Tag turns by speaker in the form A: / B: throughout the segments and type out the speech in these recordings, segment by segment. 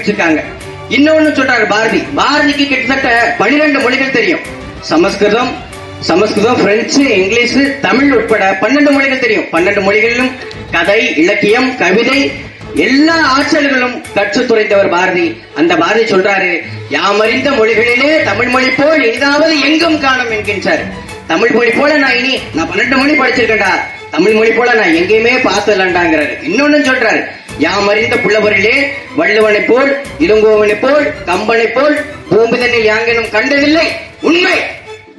A: போயிட்டு இருக்காங்க. இன்னொன்னு சொல்றாரு பாரதிக்கு கிட்டத்தட்ட 12 மொழிகள் தெரியும். சமஸ்கிருதம், பிரெஞ்சு, இங்கிலீஷ், தமிழ் உட்பட 12 மொழிகள் தெரியும். 12 மொழிகளிலும் கதை, இலக்கியம், கவிதை எல்லா ஆற்றல்களும் கற்று துறைந்தவர் பாரதி. அந்த பாரதி சொல்றாரு, யாமறிந்த மொழிகளிலே தமிழ் மொழி போல் இனிதாவது எங்கும் காணும் என்கின்றார். தமிழ் மொழி போல நான் 12 மொழி படிச்சிருக்கேன்டா, தமிழ் மொழி போல நான் எங்கேயுமே பார்த்தலண்டாங்கிறாரு. இன்னொன்னு சொல்றாரு, யாமறிந்த புலவரிலே வள்ளுவனை போல், இளங்கோவனை போல், கம்பனை போல் பூமிதனில் யாங்கெனும் கண்டதில்லை. உண்மை,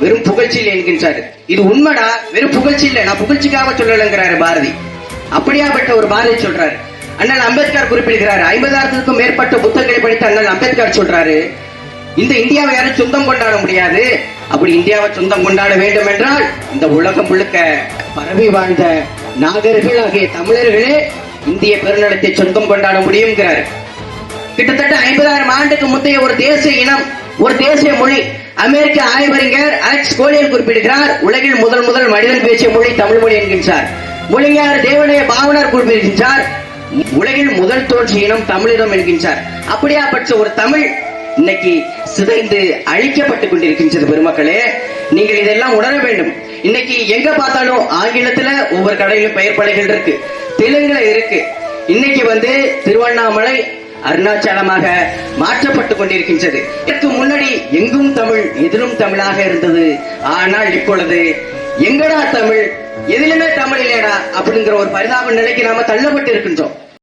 A: வெறும் புகழ்ச்சி இல்லை என்கின்றாரு. இது உண்மைடா, வெறும் புகழ்ச்சி இல்லை, நான் புகழ்ச்சிக்காக சொல்லலங்கிறாரு பாரதி. அப்படியாப்பட்ட ஒரு பாரதி சொல்றாரு. அண்ணல் அம்பேத்கர் குறிப்பிடுகிறார், 50,000க்கும் மேற்பட்ட புத்தகங்களை படித்த அண்ணல் அம்பேத்கர் சொல்றாரு, இந்த இந்தியாவை யாரும் சொந்தம் கொண்டாட முடியாது. அப்படி இந்தியாவை சொந்தம் கொண்டாட வேண்டும் என்றால் இந்த உலகம் முழுக்க பரவி வாழ்ந்த நாகர்கள் ஆகிய தமிழர்களே இந்திய பெருநிலத்தை சொந்தம் கொண்டாட முடியுங்கிறார். கிட்டத்தட்ட 50,000 ஆண்டுக்கு முந்தைய ஒரு தேசிய இனம், ஒரு தேசிய மொழி. அமெரிக்க ஆய்வறிஞர் அலெக்ஸ் கோலியர் குறிப்பிடுகிறார், உலகில் முதல் மனிதன் பேசிய மொழி தமிழ் மொழி என்கின்றார். மொழிஞர் தேவனைய பாவனர் குறிப்பிடுகின்றார், உலகில் முதல் தோன்றிய இனம் தமிழினம் என்கின்றார். அப்படியாப்பட்ட ஒரு தமிழ் இன்னைக்கு சிதைந்து அழிக்கப்பட்டுக் கொண்டிருக்கின்றது. பெருமக்களே, நீங்கள் இதெல்லாம் உணர வேண்டும். இன்னைக்கு எங்க பார்த்தாலும் ஆங்கிலத்துல ஒவ்வொரு கடையிலும் பெயர் பலகைகள் இருக்கு, தெலுங்குல இருக்கு. இன்னைக்கு திருவண்ணாமலை அருணாச்சலமாக மாற்றப்பட்டுக் கொண்டிருக்கின்றது. இதற்கு முன்னாடி எங்கும் தமிழ், எதிலும் தமிழாக இருந்தது. ஆனால் இப்பொழுது எங்கடா தமிழ், எதிலுமே தமிழ் இல்லையடா அப்படிங்கிற ஒரு பரிதாப நிலைக்கு நாம தள்ளப்பட்டு இருக்கின்றோம்.